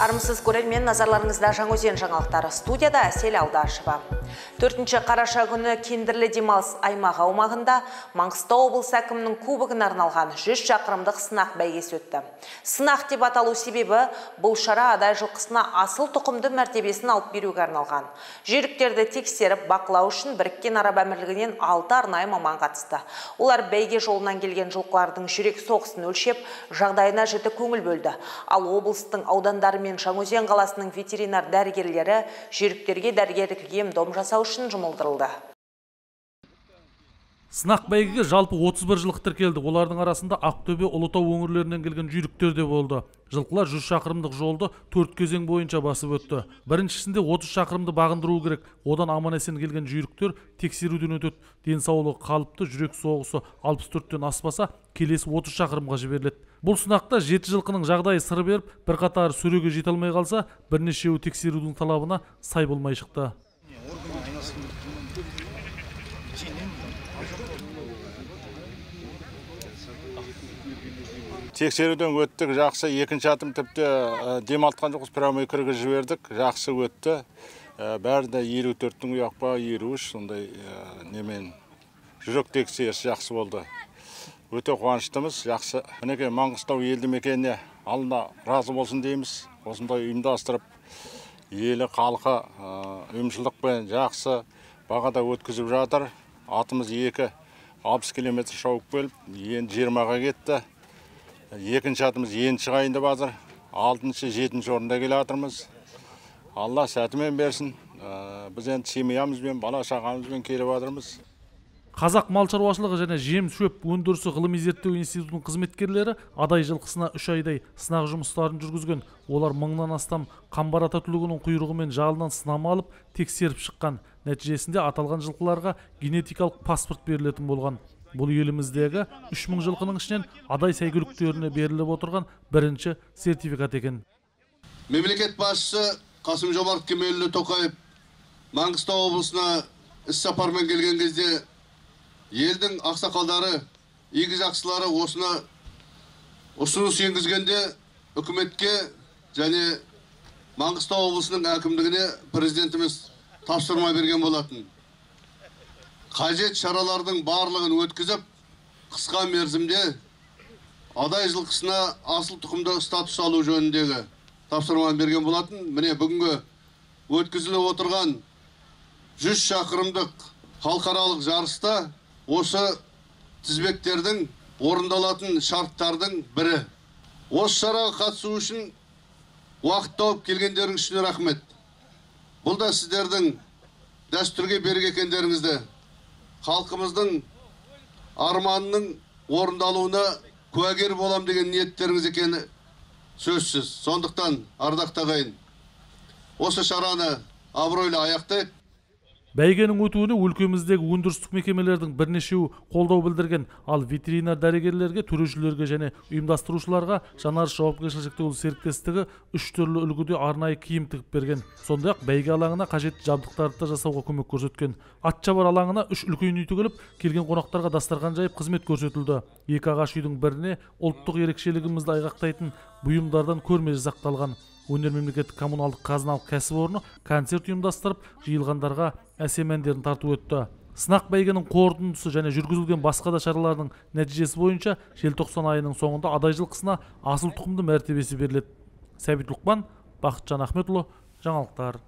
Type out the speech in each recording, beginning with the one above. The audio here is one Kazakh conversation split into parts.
Армысыз көрермен, назарларыңызда Жаңаөзен жаңалықтары. Студияда Әсел Алдашева. 4 қараша күні кендірлі демалыс аймағы аумағында Маңғыстау облысы әкімінің кубогына арналған 100 шақырымдық сынақ бәйгесі өтті. Сынақ деп аталу себебі бұл шара адай жылқысына асыл тұқымды мәртебесін алып беруге арналған. Жүйріктерді тексеріп бақылау үшін біріккен араб әмірлігінен 6 арнайы маман қатысты. Олар бәйге жолынан келген жылқылардың жүрек соғысын өлшеп, жағдайына жіті көңіл бөлді. Ал облыстың аудандары мен Жаңаөзен қаласының ветеринар дәрігерлері жүйріктерге дәрігерлік ем-дом жасау үшін жұмылдырылды. Сынақ бәйгеге жалпы 31 жылқы тіркелді. Олардың арасында Ақтөбе, Ұлытау өңірлерінен келген жүйріктер де болды. Жылқылар 100 шақырымдық жолды 4 кезең бойынша басып өтті. Біріншісінде 30 шақырымды бағындыру керек. Одан аман-есен келген жүйріктер тексеруден өтеді. Денсаулығы қалыпты, жүрек соғысы 64-тен аспаса, келесі 30 шақырымға жіберіледі. Бұл сынақта 7 жылқының жағдайы сыр беріп, бірқатары сөреге жете алмай қалса, бірнешеуі тексерудің талабына сай болмай шықты. Тексеруден өттік, жақсы. Екінші атым тіпті демалтқан жоқпыз, прямой кіргізіп жібердік, жақсы өтті. Бәрі де 54-тің ұяқ па, 53, сондай немен жүрек тексерісі жақсы болды. Өте қуаныштымыз, жақсы. Мінеке Маңғыстау елді мекеніне алына разы болсын дейміз. Осындай ұйымдастырып, елі халқы ұйымшылдықпен жақсы бағада өткізіп жатыр. Атымыз 60 километр шауып келіп, енді 20-ға кетті. Екінші атымыз енді шығайын деп жатыр. 6-шы, 7-ші орында келе жатырмыз. Алла сәтімен берсін. Біз енді семьямызбен, бала шағамызбен келіп жатырмыз. Қазақ мал шаруашылығы және жем шөп өндірісі ғылыми зерттеу институтының қызметкерлері адай жылқысына 3 айдай сынақ жұмыстарын жүргізген. Олар 1000-нан астам қамбар ата түлігінің құйрығы мен жалынан сынама алып тексеріп шыққан. Нәтижесінде аталған жылқыларға генетикалық паспорт берілетін болған. Бұл еліміздегі 3000 жылқының ішінен адай сәйгүліктеріне беріліп отырған бірінші сертификат екен. Мемлекет басшысы Қасым-Жомарт Кемелұлы Тоқаев Маңғыстау облысына іс-сапармен келген кезде елдің ақсақалдары, игі жақсылары осына ұсыныс енгізгенде үкіметке және Маңғыстау облысының әкімдігіне президентіміз тапсырма берген болатын. Қажет шаралардың барлығын өткізіп, қысқа мерзімде адай жылқысына асыл тұқымды статус алу жөніндегі тапсырма берген болатын. Міне бүгінгі өткізіліп отырған 100 шақырымдық халықаралық жарыста осы тізбектердің орындалатын шарттардың бірі. Осы шараға қатысу үшін уақыт тауып келгендерің үшін рахмет. Бұл да сіздердің дәстүрге берік екендеріңізді, халқымыздың арманының орындалуына куәгер болам деген ниеттеріңіз екені сөзсіз. Сондықтан ардақты ағайын, осы шараны абыройлы аяқтайық. Бәйгенің өтуіне өлкеміздегі өндірістік мекемелердің бірнешеуі қолдау білдірген, ал ветеринар дәрігерлерге, төрешілерге және ұйымдастырушыларға Жанарыс жауапкершілігі шектеулі серіктестігі 3 түрлі үлгіде арнайы киім тігіп берген. Сондай-ақ бәйге алаңына қажетті жабдықтарды жасауға көмек көрсеткен. Атшабар алаңына 3 үлкен үй тігіліп, келген қонақтарға дастархан жайып қызмет көрсетілді. 2 ағаш үйдің біріне ұлттық ерекшелігімізді айғақтайтын бұйымдардан көрме жасақталған. Өнер мемлекеттік коммуналдық қазыналық кәсіпорны концерт ұйымдастырып, жиылғандарға әсем әндерін тарту өтті. Сынақ бәйгенің қорытындысы және жүргізілген басқа да шаралардың нәтижесі бойынша желтоқсан айының соңында адай жылқысына асыл тұқымды мәртебесі беріледі. Сәбит Лұқпан, Бақытжан Ахметұлы, жаңалықтар.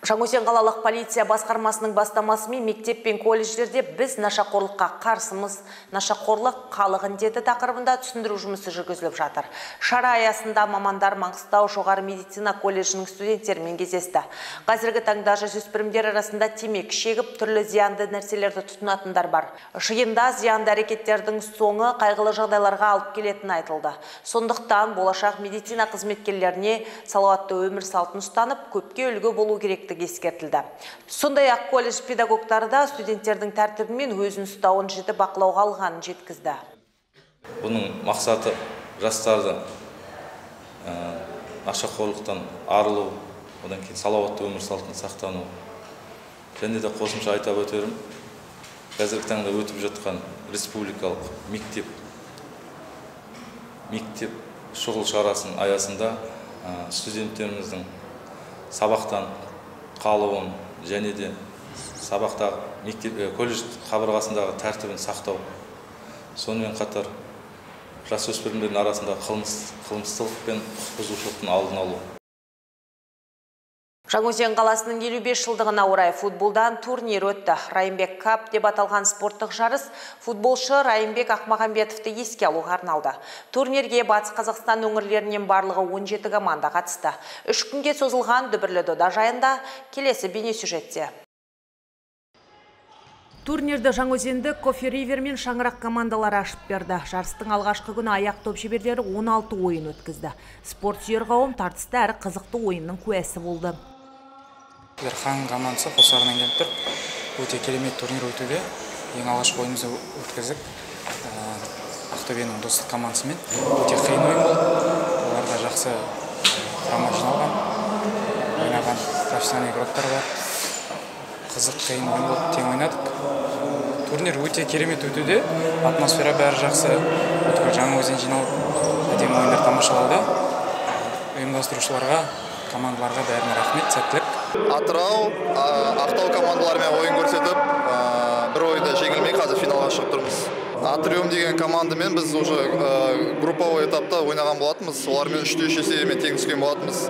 Жаңаөзен қалалық полиция басқармасының бастамасымен мектеп пен колледждерде біз нашақорлыққа қарсымыз, нашақорлық халық індеті тақырыбында түсіндіру жұмысы жүргізіліп жатыр. Шара аясында мамандар Маңғыстау жоғары медицина колледжінің студенттерімен кездесті. Қазіргі таңда жасөспірімдер арасында темекі шегіп, түрлі зиянды нәрселерді тұтынатындар бар. Жиында зиянды әрекеттердің соңы қайғылы жағдайларға алып келетіні айтылды. Сондықтан болашақ медицина қызметкерлеріне салауатты өмір салтын ұстанып, көпке үлгі болу керектігі ескертілді. Сондай-ақ колледж педагогтары да студенттердің тәртібімен өзін ұстауын жіті бақылауға алғанын жеткізді. Бұның мақсаты жастарды нашақорлықтан арылу, одан кейін салауатты өмір салтын сақтану. Және де қосымша айтап өтерім, қазіргі таңда өтіп жатқан республикалық мектеп шұғыл шарасын аясында студенттеріміздің сабақтан қалуын және де сабақтағы колледж қабырғасындағы тәртібін сақтау, сонымен қатар жасөспірімдердің арасында қылмыстылық пен құқық бұзушылықтың алдын алу. Жаңаөзен қаласының 55 жылдығына орай футболдан турнир өтті. Райымбек Кап деп аталған спорттық жарыс футболшы Райымбек Ақмағамбетовті еске алуға арналды. Турнирге Батыс Қазақстан өңірлерінен барлығы 17 команда қатысты. 3 күнге созылған дүбірлі дода жайында келесі бейнесюжетте. Турнирді Жаңаөзендік Кофе Ривер мен Шаңырақ командалары ашып берді. Жарыстың алғашқы күні аяқ топ шеберлері 16 ойын өткізді. Спорт сүйер қауым тартысты әрі қызықты ойынның куәсі болды. Хан командасы қосарынан келіп тұр. Өте керемет турнир өтуде. Ең алғашқы ойынымызды өткіздік. Ақтөбенің достық командасымен. Өте қиын ойын болды. Оларда жақсы құрама жиналған, ойнаған профессионал игроктар бар. Қызық қиын ойын болды, тең ойнадық. Турнир өте керемет өтуде. Атмосфера бәрі жақсы. Жаңаөзен жиналып, әдемі ойындар тамашалауда. Ұйымдастырушыларға, командаларға бәріне рахмет, сәттілік. Атырау, Ақтау командаларымен ойын көрсетіп, бір ойында жеңілмей қазір финалға шығып тұрмыз. Атриум деген командамен біз уже групповой этапта ойнаған болатынбыз. Олармен 3-3 есебімен тең түскен болатынбыз.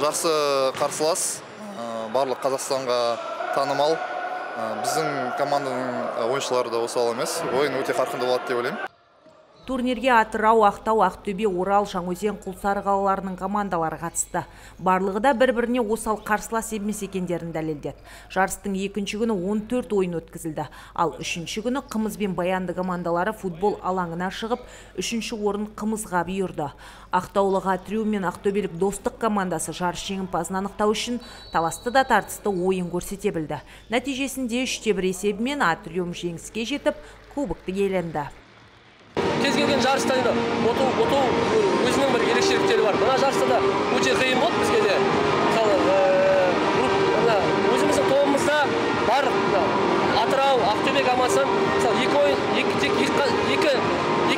Жақсы қарсылас, барлық Қазақстанға танымал. Біздің команданың ойыншылары да осы емес. Ойын өте қарқынды болады деп ойлаймын. Турнирге Атырау, Ақтау, Ақтөбе, Орал, Жаңаөзен, Құлсары қалаларының командалары қатысты. Барлығы да бір-біріне осал қарсылас емес екендерін дәлелдеді. Жарыстың екінші күні 14 ойын өткізілді. Ал үшінші күні Қымыз бен Баянды командалары футбол алаңына шығып, үшінші орын Қымызға бұйырды. Ақтаулық Атриум мен Ақтөбелік достық командасы жарыс жеңімпазын анықтау үшін таласты да тартысты ойын көрсете білді. Нәтижесінде 3-1 есебімен Атриум жеңіске жетіп, кубокты иеленді. Кез келген жарыста енді оту өзінің бір ерекшеліктері бар. Мына жарыста да өте қиын болды бізге де. Мысалы, өзіміздің тобымызда бар Атырау, Ақтөбе командасы, мысалы,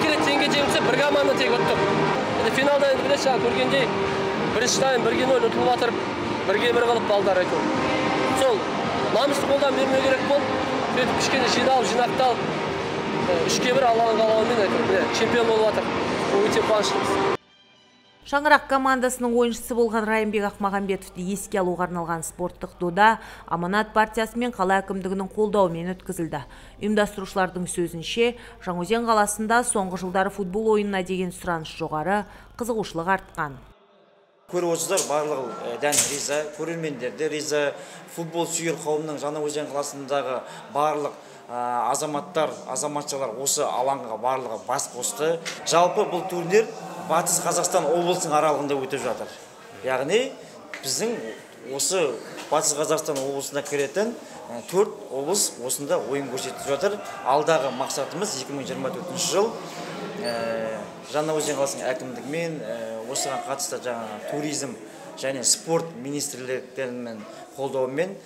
екі рет теңге жеңілсе, бір команда тек ұттық. Финалда енді білесіз, көргендей, бірінші тайм 1-0 ұтылып жатыр, 1-1 қылып балдар айту. Сол намысты қолдан бермеу керек болды. Сөйтіп кішкене жинақталып 3-1 алған қалауымен чемпион болып жатыр. Өте қуаныштымыз. Шаңырақ командасының ойыншысы болған Райымбек Ақмағамбетовті еске алуға арналған спорттық дода Аманат партиясы мен қала әкімдігінің қолдауымен өткізілді. Ұйымдастырушылардың сөзінше, Жаңаөзен қаласында соңғы жылдары футбол ойынына деген сұраныс жоғары, қызығушылық артқан. Көріп отырсыздар, барлығы дән риза, көрермендерде риза, футбол сүйер қауымның Жаңаөзен қаласындағы барлық азаматшалар осы алаңға барлығы бас қосты. Жалпы бұл турнир Батыс Қазақстан облысының аралығында өтіп жатыр. Яғни біздің осы Батыс Қазақстан облысына кіретін 4 облыс осында ойын көрсетіп жатыр. Алдағы мақсатымыз 2024 жыл Жаңаөзен қаласының әкімдігімен осыған қатысты туризм және спорт министрліктерінің қолдауымен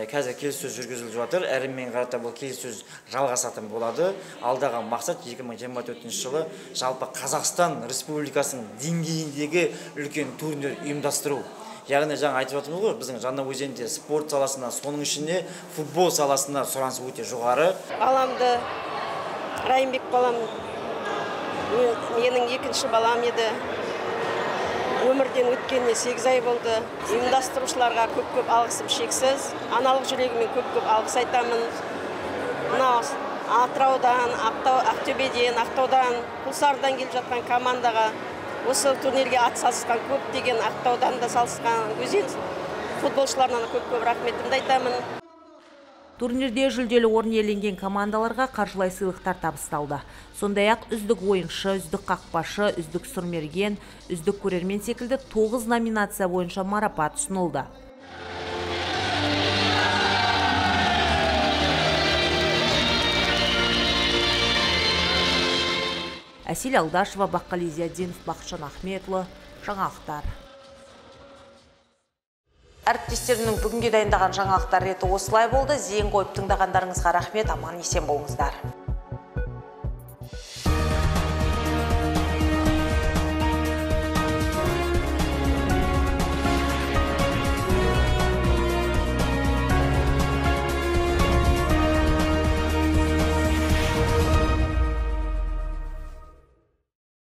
қазір келіссөз жүргізіліп жатыр. Әрімен қарата бұл келіссөз жалғасатын болады. Алдағы мақсат 2024 жылы жалпы Қазақстан Республикасының деңгейіндегі үлкен турнир ұйымдастыру. Яғни жаңа айтып жатырмыз ғой, біздің Жаңаөзенде спорт саласына, соның ішінде футбол саласына сұраныс өте жоғары. Баламды Райымбек балам менің екінші балам еді. Өмірден өткеніне 8 ай болды. Ұйымдастырушыларға көп алғысым шексіз. Аналық жүрегімен көп алғыс айтамын. Мынау Атыраудан, Ақтөбеден, Ақтаудан, Құлсарыдан келіп жатқан командаға, осы турнирге атсалысқан көптеген Ақтаудан да салысқан өзен футболшыларына көп рахметімді айтамын. Турнирде жүлделі орын иеленген командаларға қаржылай сыйлықтар табысталды. Сондай-ақ үздік ойыншы, үздік қақпашы, үздік сұрмерген, үздік көрермен секілді 9 номинация бойынша марапат ұсынылды. Әсел Алдашева, Баққали Зияддинов, Бақытжан Ахметұлы, жаңалықтар. Әріптестерінің бүгінге дайындаған жаңалықтар реті осылай болды. Зейін қойып тыңдағандарыңызға рахмет, аман есен болыңыздар.